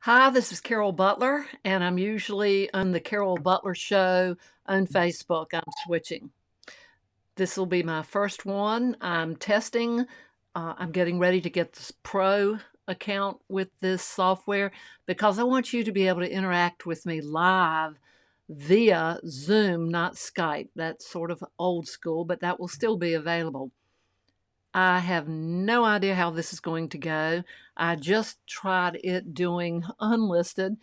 Hi, this is Carol Butler, and I'm usually on the Carol Butler Show on Facebook. I'm switching. This will be my first one. I'm testing. I'm getting ready to get this pro account with this software because I want you to be able to interact with me live via Zoom, not Skype. That's sort of old school, but that will still be available. I have no idea how this is going to go. I just tried it doing unlisted,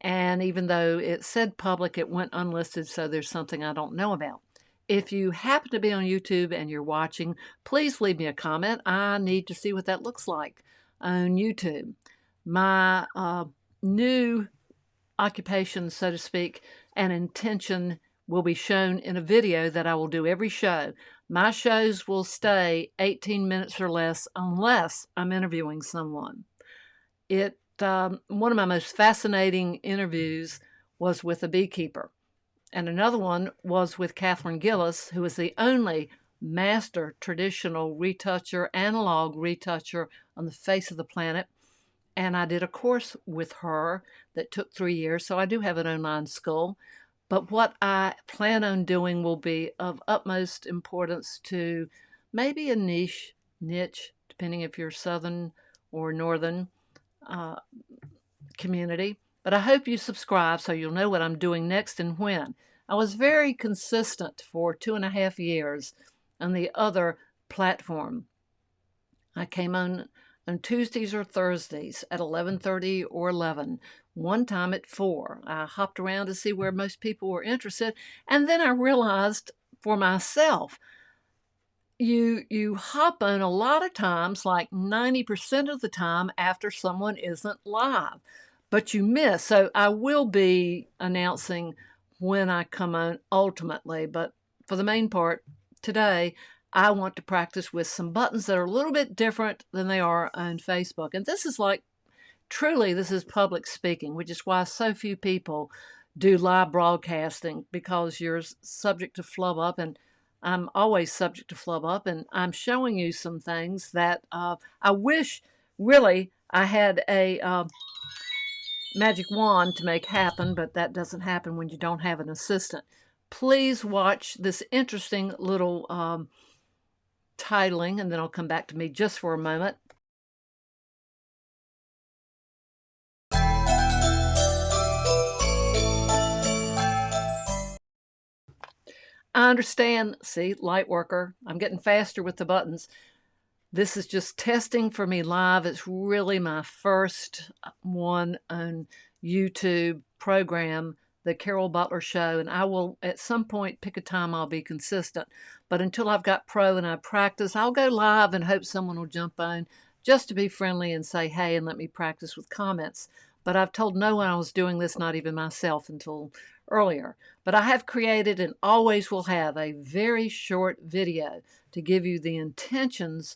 and even though it said public, it went unlisted, so there's something I don't know about. If you happen to be on YouTube and you're watching, please leave me a comment. I need to see what that looks like on YouTube. My new occupation, so to speak, and intention will be shown in a video that I will do every show. My shows will stay 18 minutes or less unless I'm interviewing someone. One of my most fascinating interviews was with a beekeeper, and another one was with Catherine Gillis, who is the only master traditional retoucher, analog retoucher on the face of the planet. And I did a course with her that took 3 years, so I do have an online school. But what I plan on doing will be of utmost importance to maybe a niche, depending if you're Southern or Northern community. But I hope you subscribe so you'll know what I'm doing next and when. I was very consistent for 2.5 years on the other platform. I came on Tuesdays or Thursdays at 11:30 or 11, one time at 4. I hopped around to see where most people were interested, and then I realized for myself, you hop on a lot of times, like 90% of the time after someone isn't live, but you miss. So I will be announcing when I come on ultimately, but for the main part today, I want to practice with some buttons that are a little bit different than they are on Facebook. And this is like, truly, this is public speaking, which is why so few people do live broadcasting, because you're subject to flub up, and I'm always subject to flub up, and I'm showing you some things that I wish really I had a magic wand to make happen, but that doesn't happen when you don't have an assistant. Please watch this interesting little titling, and then I'll come back to me just for a moment. I understand. See, light worker. I'm getting faster with the buttons. This is just testing for me live. It's really my first one on YouTube program, the Carol Butler Show, and I will at some point pick a time I'll be consistent. But until I've got pro and I practice, I'll go live and hope someone will jump on just to be friendly and say hey and let me practice with comments. But I've told no one I was doing this, not even myself, until earlier. But I have created and always will have a very short video to give you the intentions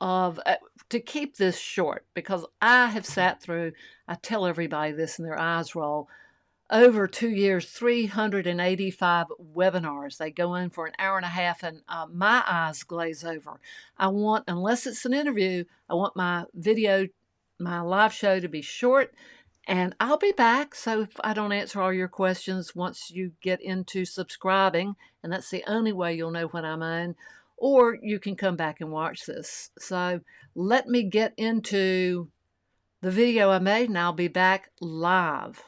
of to keep this short, because I have sat through, I tell everybody this and their eyes roll, over 2 years, 385 webinars. They go in for an hour and a half, and my eyes glaze over. I want, unless it's an interview, I want my video, my live show to be short, and I'll be back. So if I don't answer all your questions once you get into subscribing, and that's the only way you'll know when I'm on, or you can come back and watch this. So let me get into the video I made, and I'll be back live.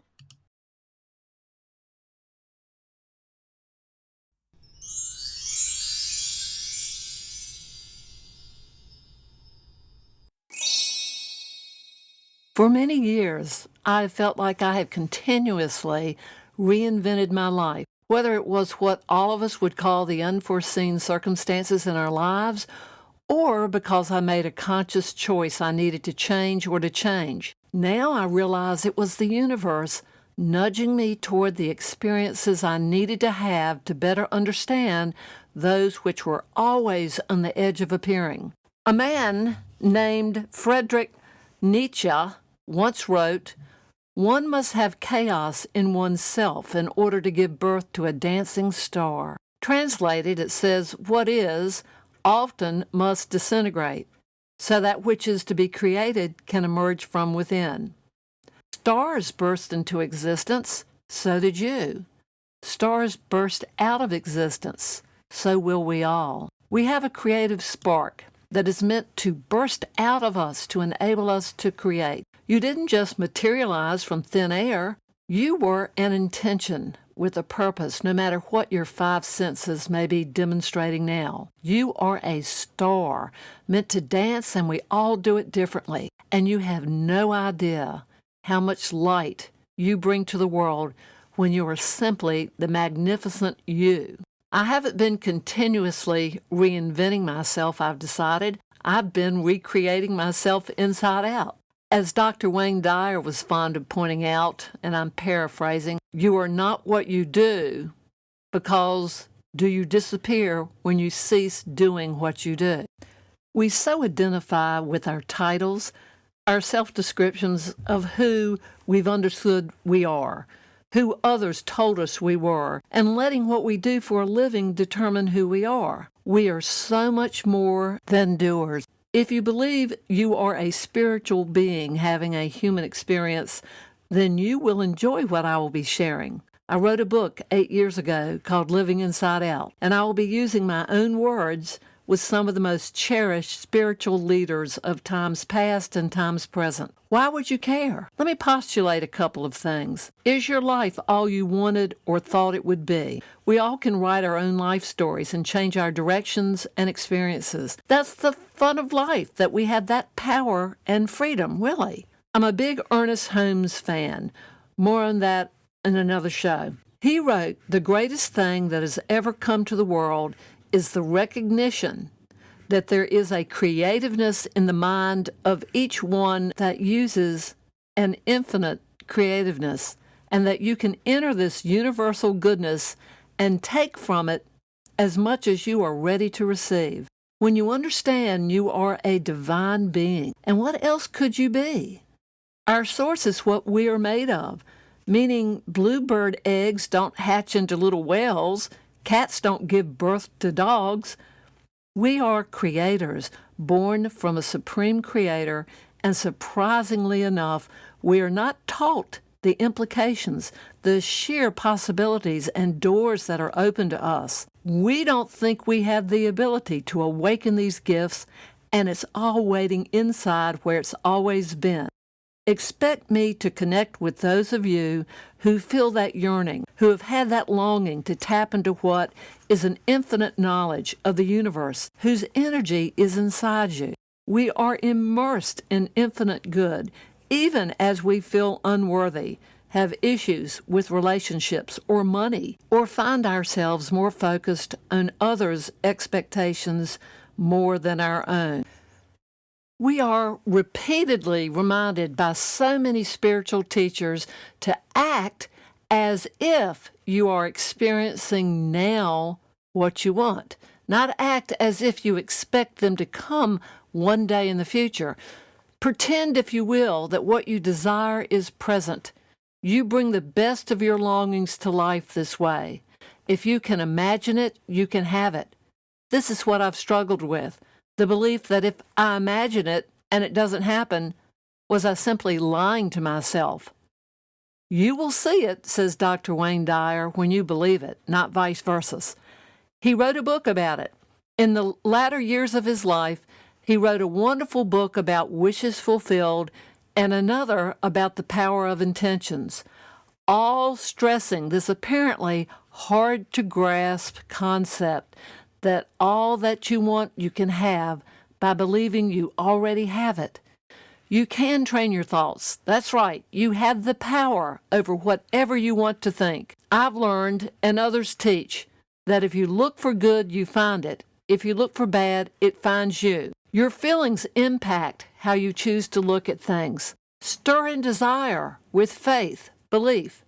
For many years, I felt like I have continuously reinvented my life, whether it was what all of us would call the unforeseen circumstances in our lives, or because I made a conscious choice I needed to change or to change. Now I realize it was the universe nudging me toward the experiences I needed to have to better understand those which were always on the edge of appearing. A man named Friedrich Nietzsche once wrote, "One must have chaos in oneself in order to give birth to a dancing star." Translated, it says, what is often must disintegrate, so that which is to be created can emerge from within. Stars burst into existence, so did you. Stars burst out of existence, so will we all. We have a creative spark that is meant to burst out of us to enable us to create. You didn't just materialize from thin air. You were an intention with a purpose, no matter what your five senses may be demonstrating now. You are a star meant to dance, and we all do it differently. And you have no idea how much light you bring to the world when you are simply the magnificent you. I haven't been continuously reinventing myself, I've decided. I've been recreating myself inside out. As Dr. Wayne Dyer was fond of pointing out, and I'm paraphrasing, you are not what you do, because do you disappear when you cease doing what you do? We so identify with our titles, our self-descriptions of who we've understood we are, who others told us we were, and letting what we do for a living determine who we are. We are so much more than doers. If you believe you are a spiritual being having a human experience, then you will enjoy what I will be sharing. I wrote a book 8 years ago called Living Inside Out, and I will be using my own words with some of the most cherished spiritual leaders of times past and times present. Why would you care? Let me postulate a couple of things. Is your life all you wanted or thought it would be? We all can write our own life stories and change our directions and experiences. That's the fun of life, that we have that power and freedom, really. I'm a big Ernest Holmes fan. More on that in another show. He wrote, "The greatest thing that has ever come to the world is the recognition that there is a creativeness in the mind of each one that uses an infinite creativeness, and that you can enter this universal goodness and take from it as much as you are ready to receive. When you understand you are a divine being, and what else could you be? Our source is what we are made of, meaning bluebird eggs don't hatch into little whales, cats don't give birth to dogs. We are creators, born from a supreme creator, and surprisingly enough, we are not taught the implications, the sheer possibilities and doors that are open to us. We don't think we have the ability to awaken these gifts, and it's all waiting inside where it's always been. Expect me to connect with those of you who feel that yearning, who have had that longing to tap into what is an infinite knowledge of the universe, whose energy is inside you. We are immersed in infinite good, even as we feel unworthy, have issues with relationships or money, or find ourselves more focused on others' expectations more than our own. We are repeatedly reminded by so many spiritual teachers to act as if you are experiencing now what you want, not act as if you expect them to come one day in the future. Pretend, if you will, that what you desire is present. You bring the best of your longings to life this way. If you can imagine it, you can have it. This is what I've struggled with. The belief that if I imagine it and it doesn't happen, was I simply lying to myself? You will see it, says Dr. Wayne Dyer, when you believe it, not vice versa. He wrote a book about it. In the latter years of his life, he wrote a wonderful book about wishes fulfilled and another about the power of intentions, all stressing this apparently hard-to-grasp concept that all that you want you can have by believing you already have it. You can train your thoughts. That's right. You have the power over whatever you want to think. I've learned, and others teach, that if you look for good, you find it. If you look for bad, it finds you. Your feelings impact how you choose to look at things. Stir in desire with faith, belief,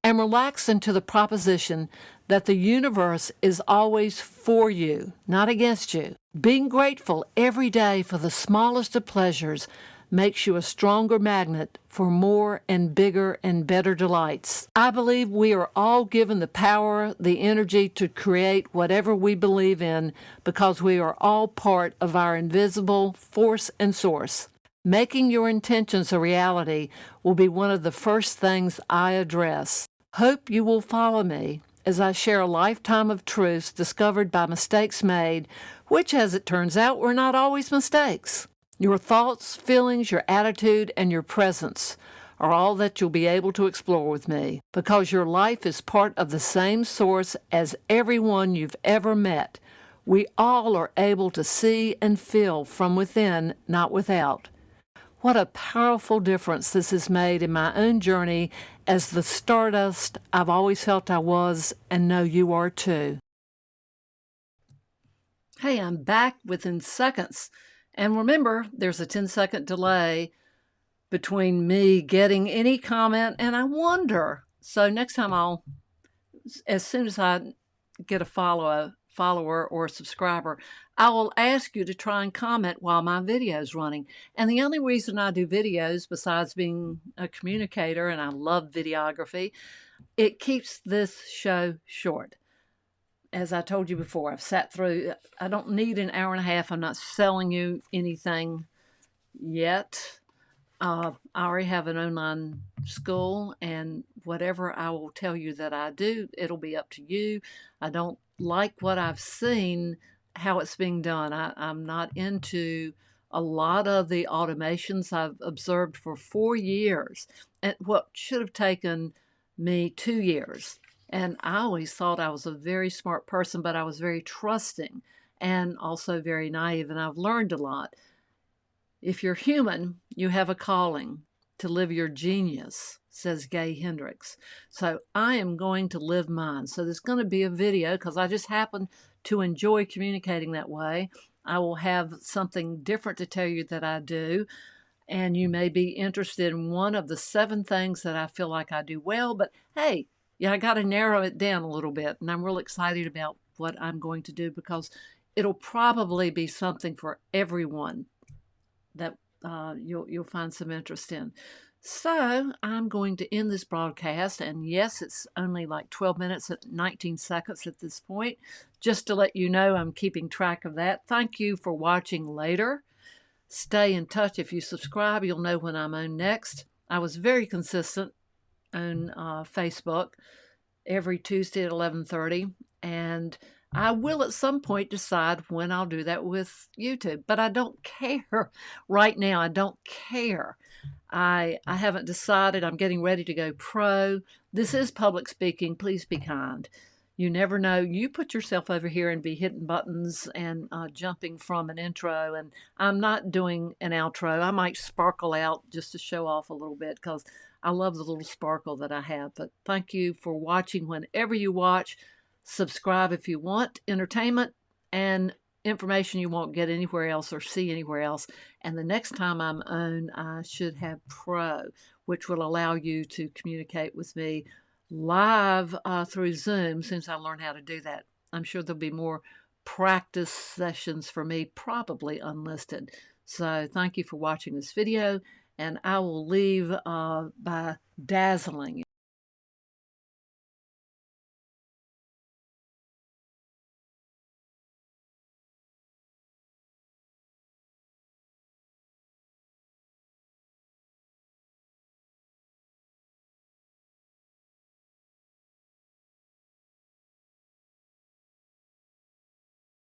and relax into the proposition that the universe is always for you, not against you. Being grateful every day for the smallest of pleasures makes you a stronger magnet for more and bigger and better delights. I believe we are all given the power, the energy to create whatever we believe in, because we are all part of our invisible force and source. Making your intentions a reality will be one of the first things I address. Hope you will follow me as I share a lifetime of truths discovered by mistakes made, which, as it turns out, were not always mistakes. Your thoughts, feelings, your attitude, and your presence are all that you'll be able to explore with me, because your life is part of the same source as everyone you've ever met. We all are able to see and feel from within, not without. What a powerful difference this has made in my own journey as the stardust I've always felt I was, and know you are too. Hey, I'm back within seconds. And remember, there's a 10-second delay between me getting any comment and I wonder. So next time as soon as I get a follower or a subscriber, I will ask you to try and comment while my video is running. And the only reason I do videos, besides being a communicator and I love videography, it keeps this show short. As I told you before, I've sat through, I don't need an hour and a half. I'm not selling you anything yet. I already have an online school, and whatever I will tell you that I do, it'll be up to you. I don't like what I've seen, how it's being done. I'm not into a lot of the automations I've observed for 4 years, and what should have taken me 2 years. And I always thought I was a very smart person, but I was very trusting and also very naive, and I've learned a lot. If you're human, you have a calling to live your genius, says Gay Hendricks. So I am going to live mine. So there's going to be a video because I just happen to enjoy communicating that way. I will have something different to tell you that I do. And you may be interested in one of the 7 things that I feel like I do well. But hey, yeah, I got to narrow it down a little bit. And I'm real excited about what I'm going to do because it'll probably be something for everyone that you'll find some interest in. So I'm going to end this broadcast, and yes, it's only like 12 minutes and 19 seconds at this point, just to let you know I'm keeping track of that. Thank you for watching later. Stay in touch. If you subscribe, you'll know when I'm on next. I was very consistent on Facebook every Tuesday at 11:30, and I will at some point decide when I'll do that with YouTube, but I don't care right now. I don't care. I haven't decided. I'm getting ready to go pro. This is public speaking. Please be kind. You never know. You put yourself over here and be hitting buttons and jumping from an intro, and I'm not doing an outro. I might sparkle out just to show off a little bit because I love the little sparkle that I have. But thank you for watching whenever you watch. Subscribe if you want entertainment and information you won't get anywhere else or see anywhere else. And the next time I'm on, I should have Pro, which will allow you to communicate with me live through Zoom since I learned how to do that. I'm sure there'll be more practice sessions for me, probably unlisted. So thank you for watching this video, and I will leave by dazzling you.